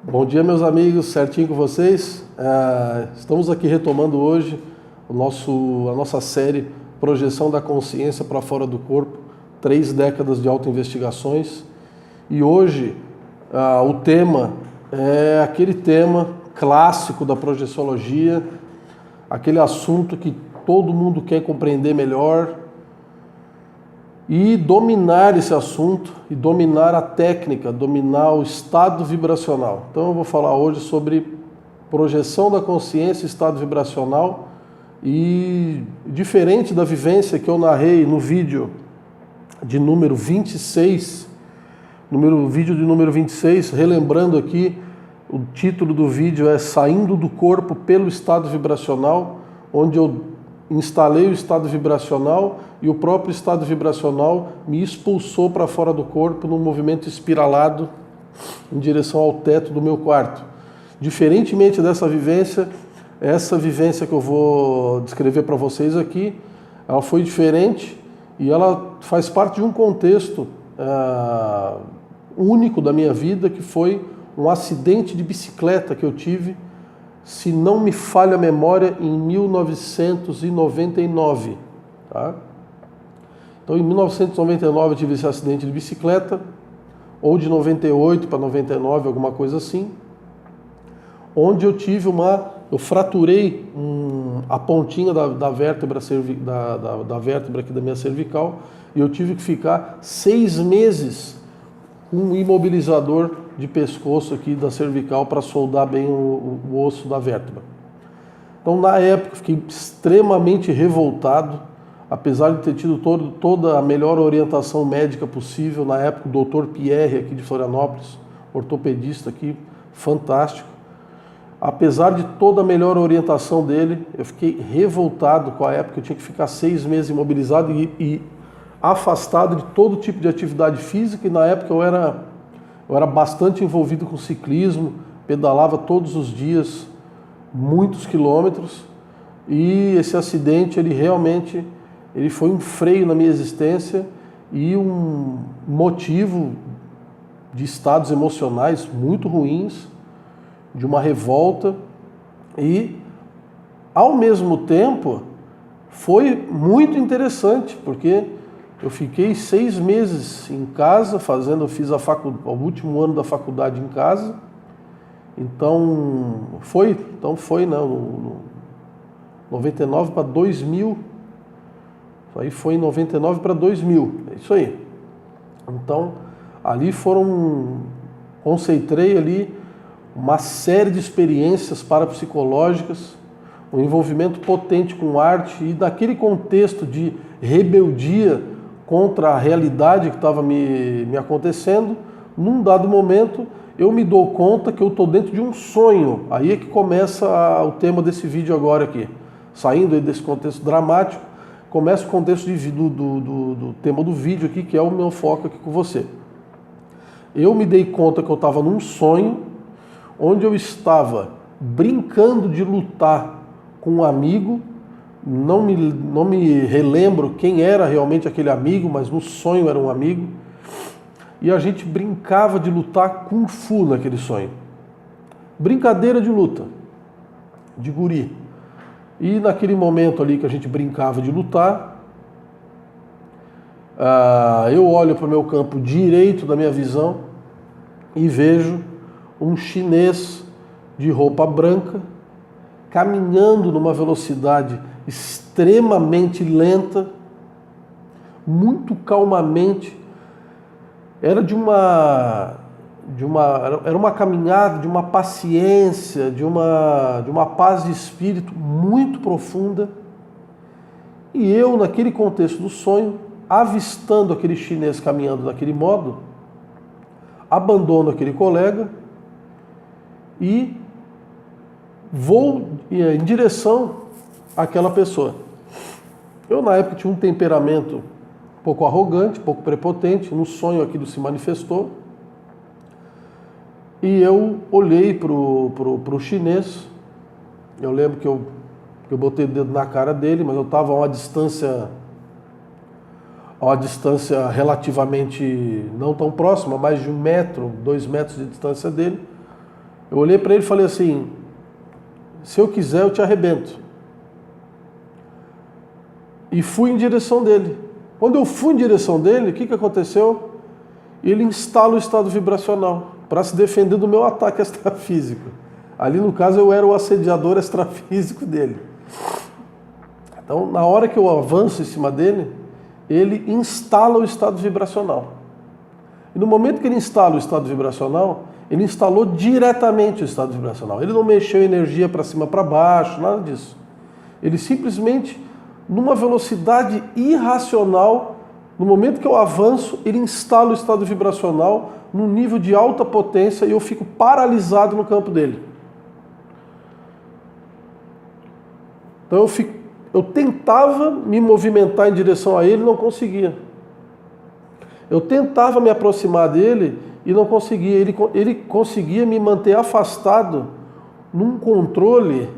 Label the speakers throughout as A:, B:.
A: Bom dia, meus amigos, certinho com vocês? Estamos aqui retomando hoje a nossa série Projeção da Consciência para Fora do Corpo, 3 décadas de autoinvestigações. E hoje o tema é aquele tema clássico da projeciologia, aquele assunto que todo mundo quer compreender melhor e dominar esse assunto, e dominar a técnica, dominar o estado vibracional. Então eu vou falar hoje sobre projeção da consciência, estado vibracional, e diferente da vivência que eu narrei no vídeo de número 26, vídeo de número 26, relembrando aqui, o título do vídeo é Saindo do Corpo pelo Estado Vibracional, onde eu instalei o estado vibracional e o próprio estado vibracional me expulsou para fora do corpo num movimento espiralado em direção ao teto do meu quarto. Diferentemente dessa vivência, essa vivência que eu vou descrever para vocês aqui, ela foi diferente e ela faz parte de um contexto único da minha vida, que foi um acidente de bicicleta que eu tive, se não me falha a memória, em 1999. Tá? Então, em 1999 eu tive esse acidente de bicicleta, ou de 98 para 99, alguma coisa assim, onde eu tive eu fraturei a pontinha da vértebra aqui da minha cervical, e eu tive que ficar 6 meses com um imobilizador de pescoço aqui da cervical para soldar bem o osso da vértebra. Então, na época, fiquei extremamente revoltado, apesar de ter tido toda a melhor orientação médica possível. Na época, o Dr. Pierre, aqui de Florianópolis, ortopedista aqui, fantástico. Apesar de toda a melhor orientação dele, eu fiquei revoltado com a época. Eu tinha que ficar 6 meses imobilizado e afastado de todo tipo de atividade física, e na época eu era bastante envolvido com ciclismo, pedalava todos os dias, muitos quilômetros, e esse acidente realmente foi um freio na minha existência e um motivo de estados emocionais muito ruins, de uma revolta, e ao mesmo tempo foi muito interessante, porque eu fiquei 6 meses em casa eu fiz o último ano da faculdade em casa. Então foi, né, 99 para 2000. Aí foi 99 para 2000, é isso aí. Então ali concentrei ali uma série de experiências parapsicológicas, um envolvimento potente com arte, e naquele contexto de rebeldia contra a realidade que estava me acontecendo, num dado momento eu me dou conta que eu estou dentro de um sonho. Aí é que começa o tema desse vídeo agora aqui. Saindo aí desse contexto dramático, começa o contexto do tema do vídeo aqui, que é o meu foco aqui com você. Eu me dei conta que eu estava num sonho, onde eu estava brincando de lutar com um amigo. Não me relembro quem era realmente aquele amigo, mas no sonho era um amigo. E a gente brincava de lutar Kung Fu naquele sonho. Brincadeira de luta, de guri. E naquele momento ali que a gente brincava de lutar, eu olho para o meu campo direito da minha visão e vejo um chinês de roupa branca caminhando numa velocidade extremamente lenta, muito calmamente. Era era uma caminhada de uma paciência, de uma paz de espírito muito profunda. E eu, naquele contexto do sonho, avistando aquele chinês caminhando daquele modo, abandono aquele colega e vou em direção àquela pessoa. Eu, na época, tinha um temperamento um pouco arrogante, um pouco prepotente. No sonho aquilo se manifestou. E eu olhei pro chinês. Eu lembro que eu botei o dedo na cara dele, mas eu estava a uma distância relativamente não tão próxima, mais de 1 metro, 2 metros de distância dele. Eu olhei para ele e falei assim, se eu quiser eu te arrebento. E fui em direção dele. Quando eu fui em direção dele, o que aconteceu? Ele instala o estado vibracional para se defender do meu ataque extrafísico. Ali no caso eu era o assediador extrafísico dele. Então na hora que eu avanço em cima dele, ele instala o estado vibracional. E no momento que ele instala o estado vibracional, ele instalou diretamente o estado vibracional. Ele não mexeu energia para cima, para baixo, nada disso. Ele simplesmente, numa velocidade irracional, no momento que eu avanço, ele instala o estado vibracional num nível de alta potência e eu fico paralisado no campo dele. Então eu tentava me movimentar em direção a ele e não conseguia. Eu tentava me aproximar dele e não conseguia. Ele conseguia me manter afastado num controle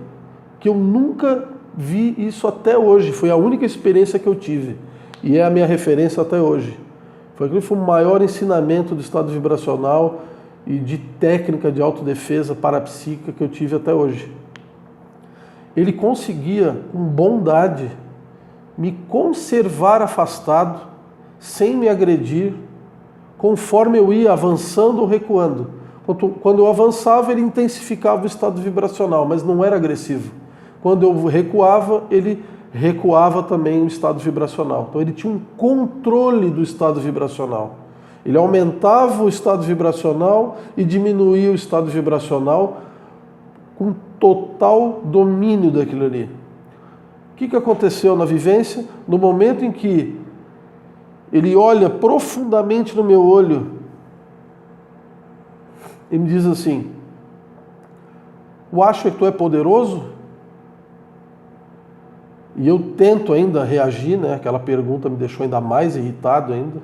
A: que eu nunca vi isso até hoje. Foi a única experiência que eu tive. E é a minha referência até hoje. Foi o maior ensinamento do estado vibracional e de técnica de autodefesa parapsíquica que eu tive até hoje. Ele conseguia, com bondade, me conservar afastado, sem me agredir, conforme eu ia avançando ou recuando. Quando eu avançava, ele intensificava o estado vibracional, mas não era agressivo. Quando eu recuava, ele recuava também o estado vibracional. Então ele tinha um controle do estado vibracional. Ele aumentava o estado vibracional e diminuía o estado vibracional com total domínio daquilo ali. O que aconteceu na vivência? No momento em que ele olha profundamente no meu olho e me diz assim: "Tu acha que tu é poderoso?" E eu tento ainda reagir, né? Aquela pergunta me deixou ainda mais irritado ainda.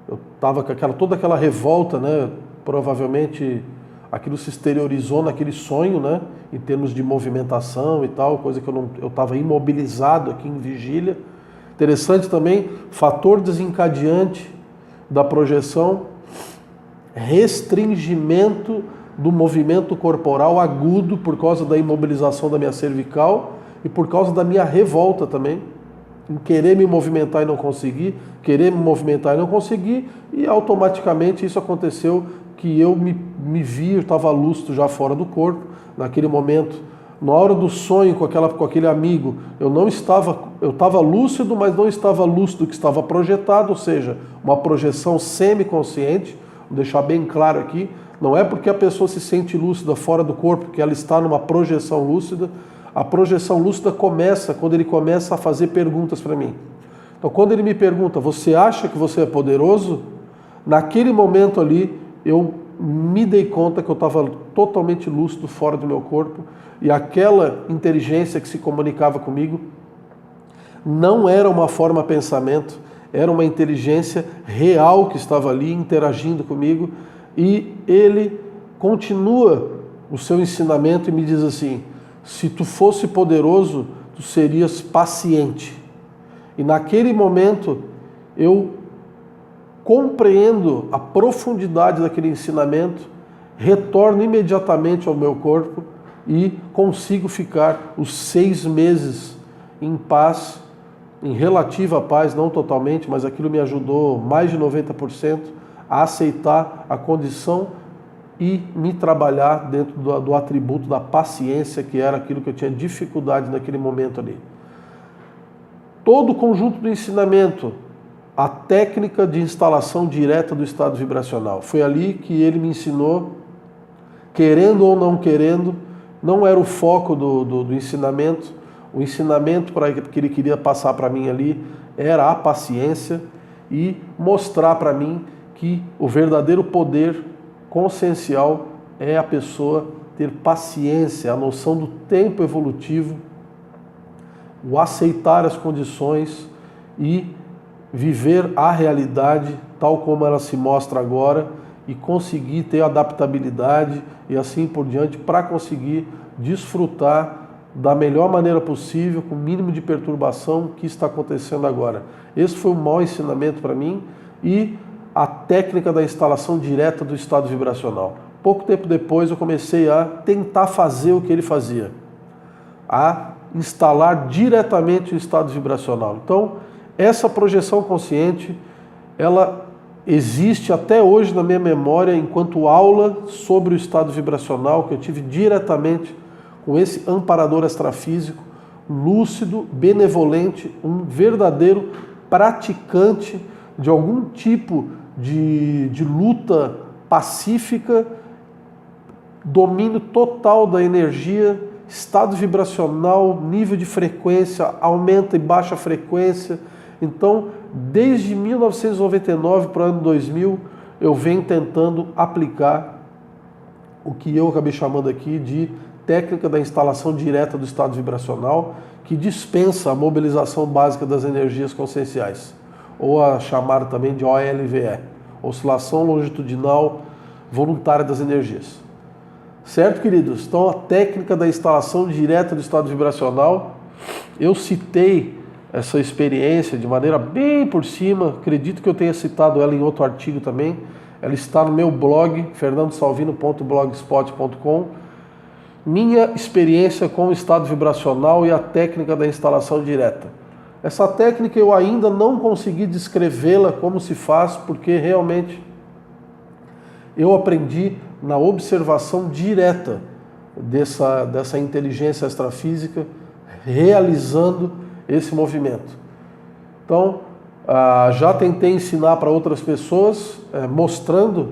A: Eu estava com toda aquela revolta, né? Provavelmente aquilo se exteriorizou naquele sonho, né? Em termos de movimentação e tal, coisa que eu estava imobilizado aqui em vigília. Interessante também, fator desencadeante da projeção, restringimento do movimento corporal agudo por causa da imobilização da minha cervical e por causa da minha revolta também, em querer me movimentar e não conseguir, querer me movimentar e não conseguir, e automaticamente isso aconteceu que eu me vi, eu estava lúcido já fora do corpo, naquele momento, na hora do sonho com aquele amigo, eu estava lúcido, mas não estava lúcido que estava projetado, ou seja, uma projeção semi-consciente, vou deixar bem claro aqui, não é porque a pessoa se sente lúcida fora do corpo que ela está numa projeção lúcida. A projeção lúcida começa quando ele começa a fazer perguntas para mim. Então, quando ele me pergunta, você acha que você é poderoso? Naquele momento ali, eu me dei conta que eu estava totalmente lúcido fora do meu corpo e aquela inteligência que se comunicava comigo não era uma forma pensamento, era uma inteligência real que estava ali interagindo comigo e ele continua o seu ensinamento e me diz assim: se tu fosse poderoso, tu serias paciente. E naquele momento eu compreendo a profundidade daquele ensinamento, retorno imediatamente ao meu corpo e consigo ficar os 6 meses em paz, em relativa paz, não totalmente, mas aquilo me ajudou mais de 90% a aceitar a condição e me trabalhar dentro do atributo da paciência, que era aquilo que eu tinha dificuldade naquele momento ali. Todo o conjunto do ensinamento, a técnica de instalação direta do estado vibracional, foi ali que ele me ensinou, querendo ou não querendo, não era o foco do ensinamento. O ensinamento que ele queria passar para mim ali era a paciência e mostrar para mim que o verdadeiro poder consciencial é a pessoa ter paciência, a noção do tempo evolutivo, o aceitar as condições e viver a realidade tal como ela se mostra agora e conseguir ter adaptabilidade e assim por diante para conseguir desfrutar da melhor maneira possível, com o mínimo de perturbação que está acontecendo agora. Esse foi o maior ensinamento para mim e a técnica da instalação direta do estado vibracional. pouco tempo depois eu comecei a tentar fazer o que ele fazia, a instalar diretamente o estado vibracional. Então, essa projeção consciente, ela existe até hoje na minha memória enquanto aula sobre o estado vibracional que eu tive diretamente com esse amparador extrafísico, lúcido, benevolente, um verdadeiro praticante de algum tipo de luta pacífica, domínio total da energia, estado vibracional, nível de frequência, aumenta e baixa frequência. Então, desde 1999 para o ano 2000, eu venho tentando aplicar o que eu acabei chamando aqui de técnica da instalação direta do estado vibracional, que dispensa a mobilização básica das energias conscienciais, ou a chamada também de OLVE, Oscilação Longitudinal Voluntária das Energias. Certo, queridos? Então, a técnica da instalação direta do estado vibracional, eu citei essa experiência de maneira bem por cima, acredito que eu tenha citado ela em outro artigo também, ela está no meu blog, fernandosalvino.blogspot.com, minha experiência com o estado vibracional e a técnica da instalação direta. Essa técnica eu ainda não consegui descrevê-la como se faz, porque realmente eu aprendi na observação direta dessa inteligência extrafísica realizando esse movimento. Então, já tentei ensinar para outras pessoas, mostrando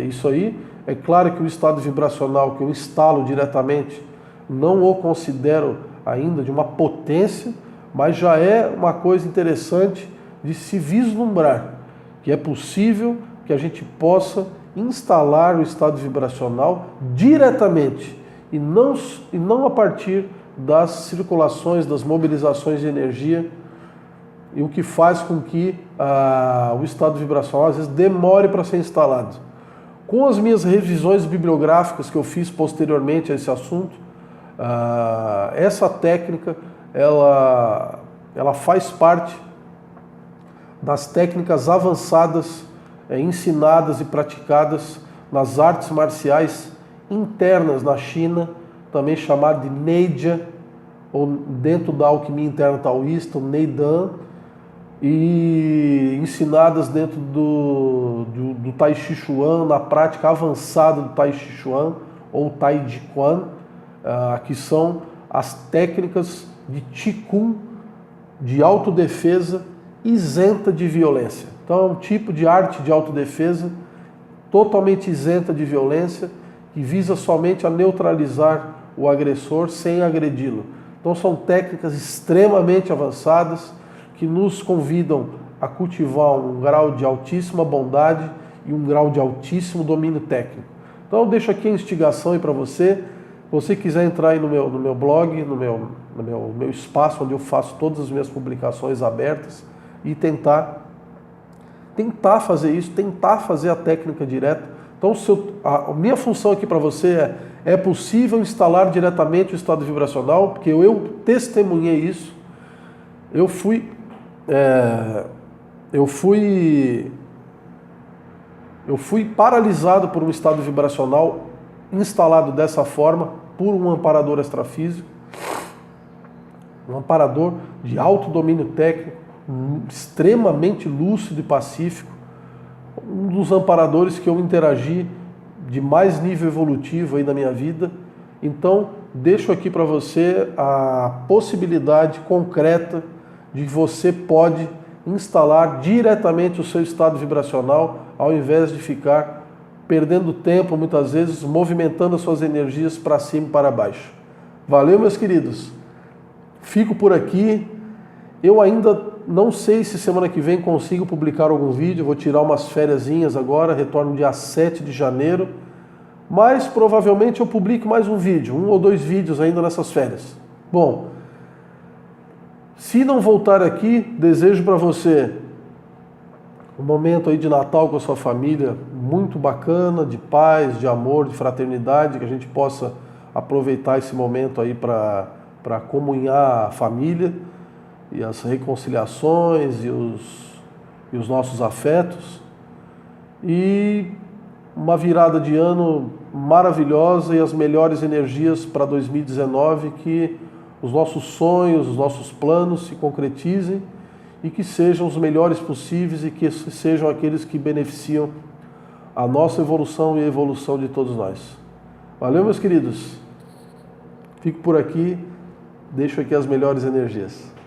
A: isso aí. É claro que o estado vibracional que eu instalo diretamente não o considero ainda de uma potência, mas já é uma coisa interessante de se vislumbrar, que é possível que a gente possa instalar o estado vibracional diretamente e não a partir das circulações, das mobilizações de energia, e o que faz com que o estado vibracional às vezes demore para ser instalado. Com as minhas revisões bibliográficas que eu fiz posteriormente a esse assunto, essa técnica ela faz parte das técnicas avançadas ensinadas e praticadas nas artes marciais internas na China, também chamada de Neijia, ou dentro da alquimia interna taoísta, o Neidan, e ensinadas dentro do Tai Chi Chuan, na prática avançada do Tai Chi Chuan, ou Tai Chi Quan, que são as técnicas de Qigong, de autodefesa isenta de violência. Então é um tipo de arte de autodefesa totalmente isenta de violência, que visa somente a neutralizar o agressor sem agredi-lo. Então são técnicas extremamente avançadas que nos convidam a cultivar um grau de altíssima bondade e um grau de altíssimo domínio técnico. Então eu deixo aqui a instigação aí para você. Se você quiser entrar aí no meu blog, no meu espaço onde eu faço todas as minhas publicações abertas e tentar fazer isso, tentar fazer a técnica direta. Então a minha função aqui para você é possível instalar diretamente o estado vibracional, porque eu testemunhei isso. Eu fui paralisado por um estado vibracional instalado dessa forma por um amparador extrafísico, um amparador de alto domínio técnico, extremamente lúcido e pacífico, um dos amparadores que eu interagi de mais nível evolutivo aí na minha vida. Então, deixo aqui para você a possibilidade concreta de que você pode instalar diretamente o seu estado vibracional, ao invés de ficar perdendo tempo, muitas vezes, movimentando as suas energias para cima e para baixo. Valeu, meus queridos? Fico por aqui. Eu ainda não sei se semana que vem consigo publicar algum vídeo, vou tirar umas fériasinhas agora, retorno dia 7 de janeiro, mas provavelmente eu publico mais um vídeo, 1 ou 2 vídeos ainda nessas férias. Bom, se não voltar aqui, desejo para você um momento aí de Natal com a sua família muito bacana, de paz, de amor, de fraternidade, que a gente possa aproveitar esse momento aí para comunhar a família e as reconciliações e os nossos afetos. E uma virada de ano maravilhosa e as melhores energias para 2019, que os nossos sonhos, os nossos planos se concretizem e que sejam os melhores possíveis e que sejam aqueles que beneficiam a nossa evolução e a evolução de todos nós. Valeu, meus queridos? Fico por aqui, deixo aqui as melhores energias.